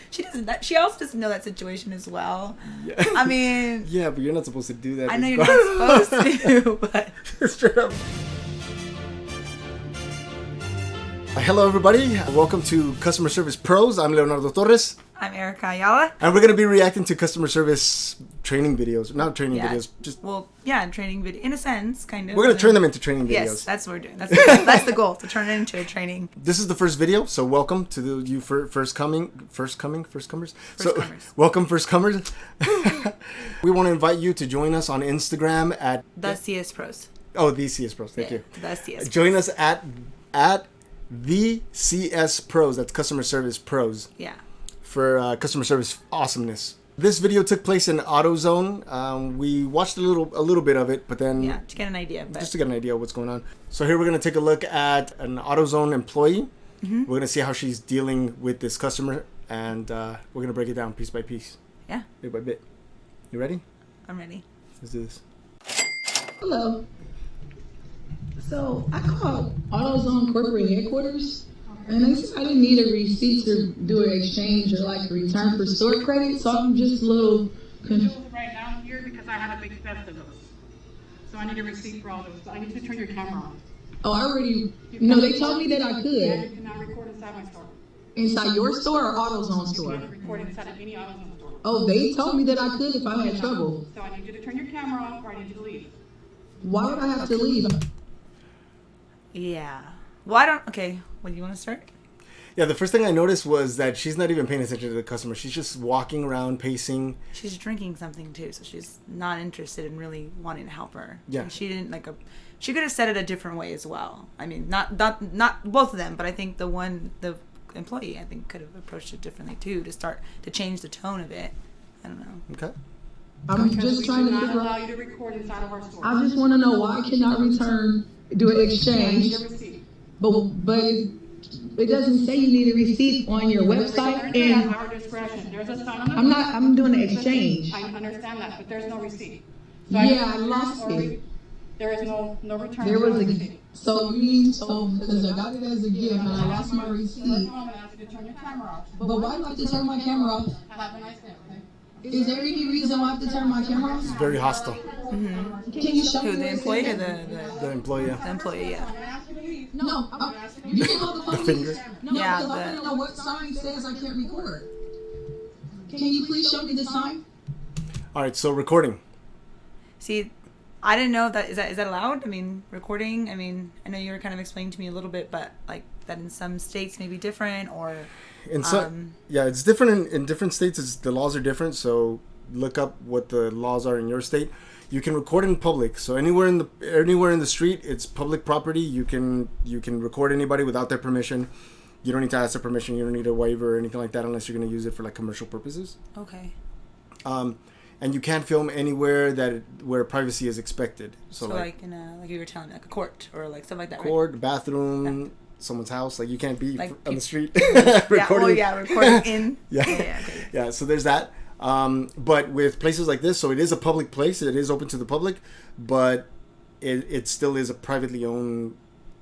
She doesn't. She also doesn't know that situation as well. Yeah. I mean. Yeah, but you're not supposed to do that. I know you're not supposed to, but. Straight up. Hello, everybody. Welcome to Customer Service Pros. I'm Leonardo Torres. I'm Erica Ayala. And we're going to be reacting to customer service training videos. Not training videos. Training video. In a sense, kind of. We're going to turn them into training videos. Yes, that's what we're doing. That's the goal, to turn it into a training. This is the first video, so welcome to you first comers. Welcome, first comers. We want to invite you to join us on Instagram at... The CS Pros. Oh, the CS Pros. Thank you. The CS Join us at the CS Pros. That's Customer Service Pros. Yeah. For customer service awesomeness. This video took place in AutoZone. We watched a little bit of it, but then to get an idea. Just to get an idea of what's going on. So here we're gonna take a look at an AutoZone employee. Mm-hmm. We're gonna see how she's dealing with this customer, and we're gonna break it down piece by piece. Yeah. Bit by bit. You ready? I'm ready. Let's do this. Hello. So I called AutoZone corporate headquarters. And they said I didn't need a receipt to do an exchange or like a return for store credit, so I'm just a little confused. Right now here because I had a big theft of those. So I need a receipt for all those. So I need to turn your camera on. Oh, I already, no, they told me that I Yeah, could. you cannot record inside my store. Inside your store or AutoZone You store? cannot record inside of any AutoZone store. Oh, they told me that I could if I had trouble. So I need you to turn your camera off or I need you to leave. Why would I have to leave? Yeah. Well, I don't... Okay. What, do you want to start? Yeah, the first thing I noticed was that she's not even paying attention to the customer. She's just walking around, pacing. She's drinking something too, so she's not interested in really wanting to help her. Yeah. And she didn't she could have said it a different way as well. I mean, not both of them, but I think the employee, I think, could have approached it differently too, to change the tone of it. I don't know. Okay. I'm Because just we trying do to not figure allow out. you to record inside of our store. I just want to know why I cannot do an I exchange, need a receipt. but it doesn't say you need a receipt on your website, and Our discretion. There's a sign on the I'm doing an exchange. I understand that, but there's no receipt. Yeah, I lost it. There is no return. There was no a, receipt. so you mean, because I got it as a gift and I lost my I'm receipt. gonna ask you to turn your camera off. But why do I have to turn my camera off? Have a nice day, okay? Is there any reason why I have to turn my camera off? Very hostile. Can you show me Who, the where it employee or says The employee, the yeah. employee? Yeah. I'm gonna ask you to leave. No, you can hold the phone. finger. No, Yeah, because I want to know what sign says I can't record. Can you please show me the sign? All right, so recording. See, I didn't know if is that allowed? I mean, recording. I mean, I know you were kind of explaining to me a little bit, but like that in some states may be different, or In some, yeah, it's different in different states. The laws are different, so look up what the laws are in your state. You can record in public, so anywhere in the street, it's public property. You can record anybody without their permission. You don't need to ask their permission. You don't need a waiver or anything like that unless you're going to use it for like commercial purposes. okay. And you can't film anywhere where privacy is expected. So like in like you were telling me, like a court or like stuff like that. Court, bathroom, someone's house. Like you can't be Like on the street recording. Recording in. Yeah. Okay. Yeah, so there's that. But with places like this, so it is a public place. It is open to the public, but it still is a privately owned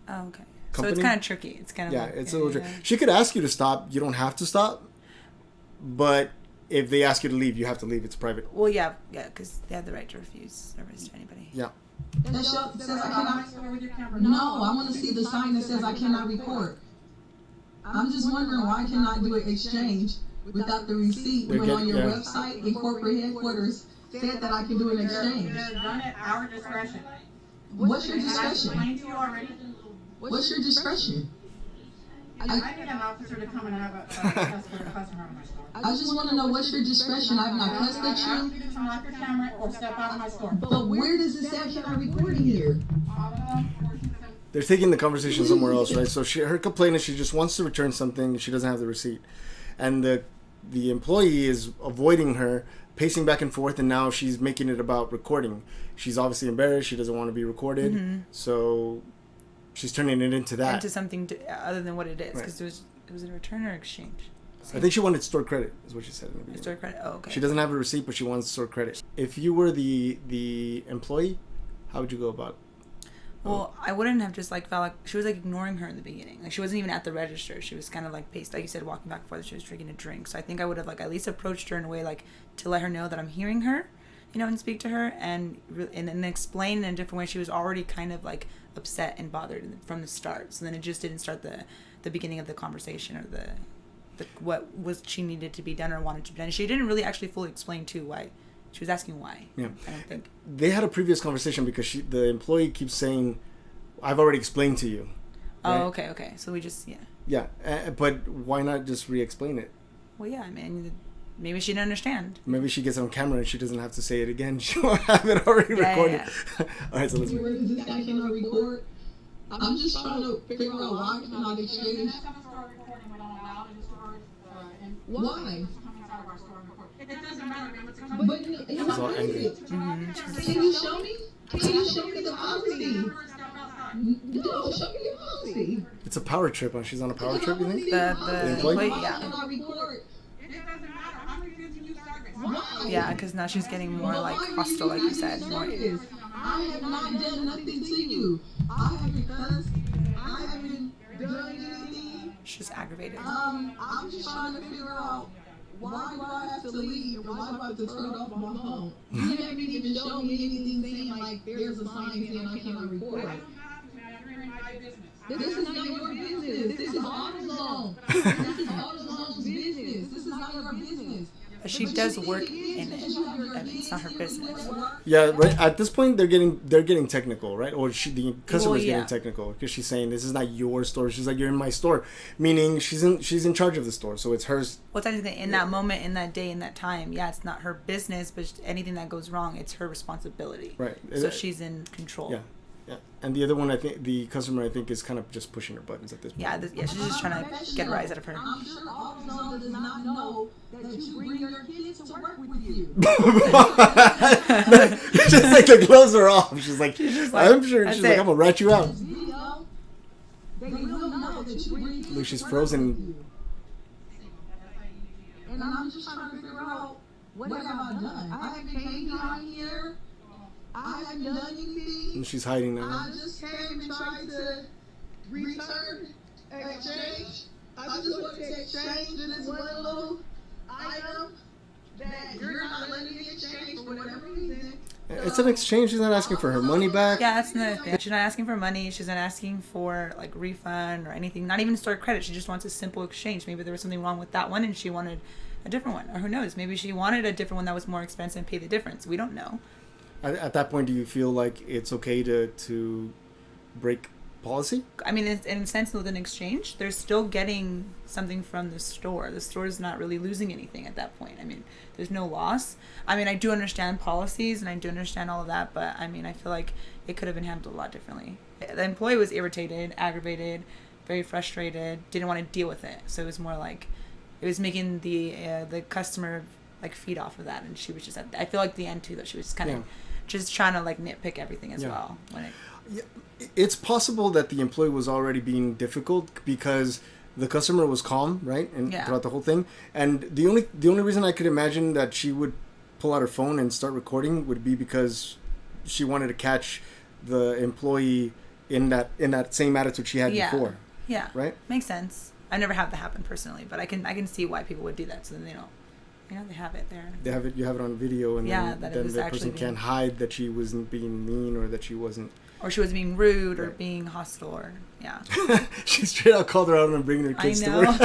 Oh, okay. company. So it's kind of tricky. It's kind of It's a little tricky. She could ask you to stop. You don't have to stop. But if they ask you to leave, you have to leave. It's private. Well, yeah, because they have the right to refuse service to anybody. Yeah. That says I cannot. Store with your camera. No, I want to see the sign that says I cannot record. I'm just wondering why I cannot do an exchange without the receipt when on your website in corporate headquarters said that I can do an exchange. It is done at our discretion. What's your I discretion? explained to you already. What's your discretion? I need an officer to come and have a customer on my store. I just want to know what's your discretion. I've not cussed I at ask you. you to turn off your camera or step out of my store. But where does it say I cannot record in here? They're taking the conversation somewhere else, right? So her complaint is she just wants to return something. She doesn't have the receipt. And the employee is avoiding her, pacing back and forth, and now she's making it about recording. She's obviously embarrassed. She doesn't want to be recorded. Mm-hmm. So she's turning it into that. Into something other than what it is. Because it was a return or exchange? I think she wanted store credit, is what she said in the beginning. Store credit? Oh, okay. She doesn't have a receipt, but she wants store credit. If you were the employee, how would you go about it? Well, I wouldn't have just like felt like she was like ignoring her in the beginning. Like she wasn't even at the register. She was kind of like paced, like you said, walking back and forth. She was drinking a drink. So I think I would have like at least approached her in a way like to let her know that I'm hearing her, and speak to her and then explain in a different way. She was already kind of like upset and bothered from the start. So then it just didn't start the beginning of the conversation or the what was she needed to be done or wanted to be done. She didn't really actually fully explain too why. She was asking why. Yeah. I don't think. They had a previous conversation because the employee keeps saying, I've already explained to you. Right? Oh, okay. So we just, yeah. Yeah, but why not just re-explain it? Well, yeah, I mean, maybe she didn't understand. Maybe she gets on camera and she doesn't have to say it again. She'll have it already recorded. Yeah. All right, so let's... I cannot record. I'm just trying to figure out why I cannot exchange. Why? It doesn't matter, ma'am. It's a But company. it's She's all angry. Can you show me? Can you show me the policy? No, show me the policy. It's a power trip. She's on a power trip, you think? The employee? Why yeah. cannot record? It doesn't matter. I'm refusing you service. Why? Yeah, because now she's getting more like hostile, like you said. More. I have not done nothing to you. I haven't cussed. I haven't done anything. She's aggravated. I'm just trying to figure out why do I have to leave and why do I have to turn off my phone? You haven't even shown me anything saying like there's a sign saying I cannot record. This is not your business. This is AutoZone. This is AutoZone's business. This is not your business. But she does work in it. I mean, it's not her business. Yeah, right. At this point, they're getting technical, right? Or the customer's yeah. getting technical because she's saying this is not your store. She's like, you're in my store, meaning she's in charge of the store, so it's hers. Well, technically, in that moment, in that day, in that time, yeah, it's not her business, but anything that goes wrong, it's her responsibility. Right. So she's in control. Yeah. Yeah, and the other one, I think, the customer, I think, is kind of just pushing her buttons at this point. Yeah, she's just trying to get a rise out of her. I'm sure AutoZone does not know that you bring your kids to work with you. Just like the gloves are off. She's like, just like, I'm sure. She's like, I'm gonna rat you out. Video, they will know that you bring kids Look, she's to work frozen. with you. And I'm just trying to figure out what have I done. I haven't came down here. I haven't done anything. And she's hiding now. I just came and tried to return, exchange. I just want to exchange this one little item that you're not letting me exchange for whatever reason. It's an exchange. She's not asking for her money back. Yeah, that's another thing. She's not asking for money. She's not asking for like refund or anything. Not even store credit. She just wants a simple exchange. Maybe there was something wrong with that one and she wanted a different one. Or who knows? Maybe she wanted a different one that was more expensive and pay the difference. We don't know. At that point, do you feel like it's okay to break policy? I mean, in a sense, with an exchange, they're still getting something from the store. The store is not really losing anything at that point. I mean, there's no loss. I mean, I do understand policies and I do understand all of that, but I mean, I feel like it could have been handled a lot differently. The employee was irritated, aggravated, very frustrated, didn't want to deal with it. So it was more like, it was making the customer like feed off of that, and she was just at, I feel like the end too, that she was kind of just trying to like nitpick everything as well. It's possible that the employee was already being difficult because the customer was calm, right, and throughout the whole thing. And the only reason I could imagine that she would pull out her phone and start recording would be because she wanted to catch the employee in that same attitude she had before. Yeah. Right. Makes sense. I never had that happen personally, but I can see why people would do that. So then they don't. You know, they have it there. They have it. You have it on video, and then the person can't hide that she wasn't being mean or that she wasn't. Or she was being rude or being hostile or She straight out called her out on bringing her kids to work.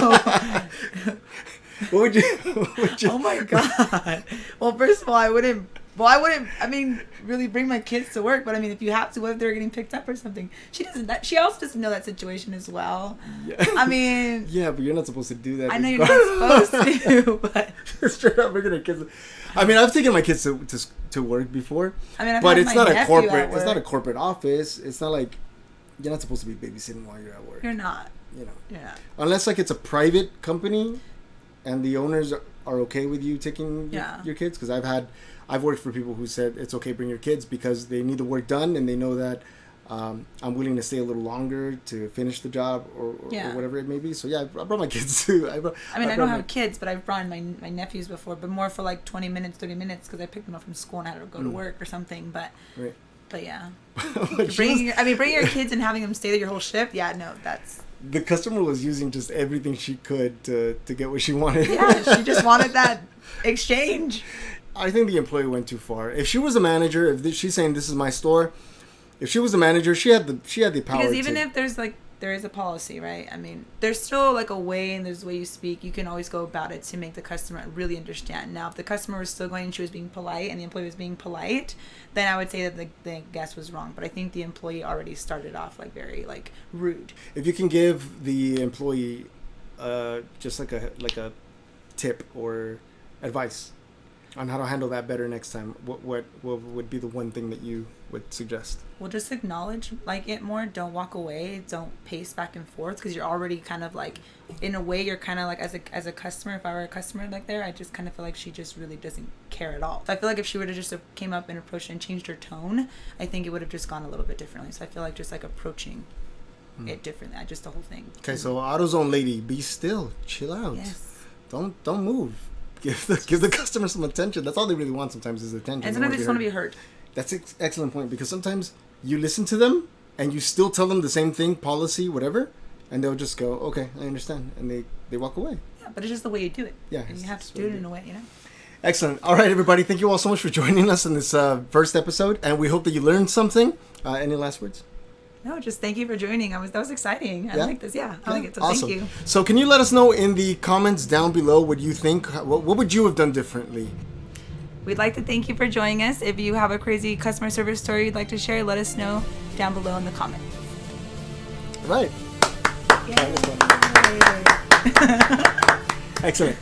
What would you? Oh my god! Well, first of all, I wouldn't. I mean, really bring my kids to work. But I mean, if you have to, what if they're getting picked up or something? She doesn't. She also doesn't know that situation as well. Yeah. I mean. Yeah, but you're not supposed to do that. I know you're not supposed to, but straight up bringing her kids. I mean, I've taken my kids to work before. I mean, but it's not a corporate. It's not a corporate office. It's not like you're not supposed to be babysitting while you're at work. You're not. You know. Yeah. Unless like it's a private company, and the owners are okay with you taking your kids, because I've worked for people who said it's okay, bring your kids, because they need the work done and they know that I'm willing to stay a little longer to finish the job or whatever it may be. So yeah, I brought my kids too. I don't have kids, but I've brought my nephews before, but more for like 20 minutes, 30 minutes, because I picked them up from school and I had to go to work or something. But But yeah, But bringing your kids and having them stay there your whole shift. Yeah, no, that's. the customer was using just everything she could to get what she wanted. Yeah, she just wanted that exchange. I think the employee went too far. If she was a manager, she's saying this is my store, if she was a manager, she had the power. Because even if there is a policy, right? I mean, there's still like a way, and there's a way you speak. You can always go about it to make the customer really understand. Now, if the customer was still going and she was being polite, and the employee was being polite, then I would say that the guest was wrong. But I think the employee already started off like very like rude. If you can give the employee just like a tip or advice on how to handle that better next time, what would be the one thing that you would suggest? Well, just acknowledge like it more. Don't walk away. Don't pace back and forth, because you're already kind of like, in a way, you're kind of like as a customer. If I were a customer like there, I just kind of feel like she just really doesn't care at all. So I feel like if she would have just came up and approached and changed her tone, I think it would have just gone a little bit differently. So I feel like just like approaching it differently, just the whole thing. Okay, so AutoZone lady, be still, chill out. Yes. Don't move. Give the customer some attention. That's all they really want sometimes, is attention. And sometimes they just want to be heard. That's an excellent point, because sometimes you listen to them and you still tell them the same thing, policy, whatever, and they'll just go, okay, I understand, and they walk away. Yeah, but it's just the way you do it. Yeah, and you have to do it in a way, Excellent. All right, everybody, thank you all so much for joining us in this first episode, and we hope that you learned something. Any last words? No, just thank you for joining. That was exciting. I like this. Yeah, I like it. So awesome. Thank you. So can you let us know in the comments down below what you think? What would you have done differently? We'd like to thank you for joining us. If you have a crazy customer service story you'd like to share, let us know down below in the comments. Right. Yay. Excellent.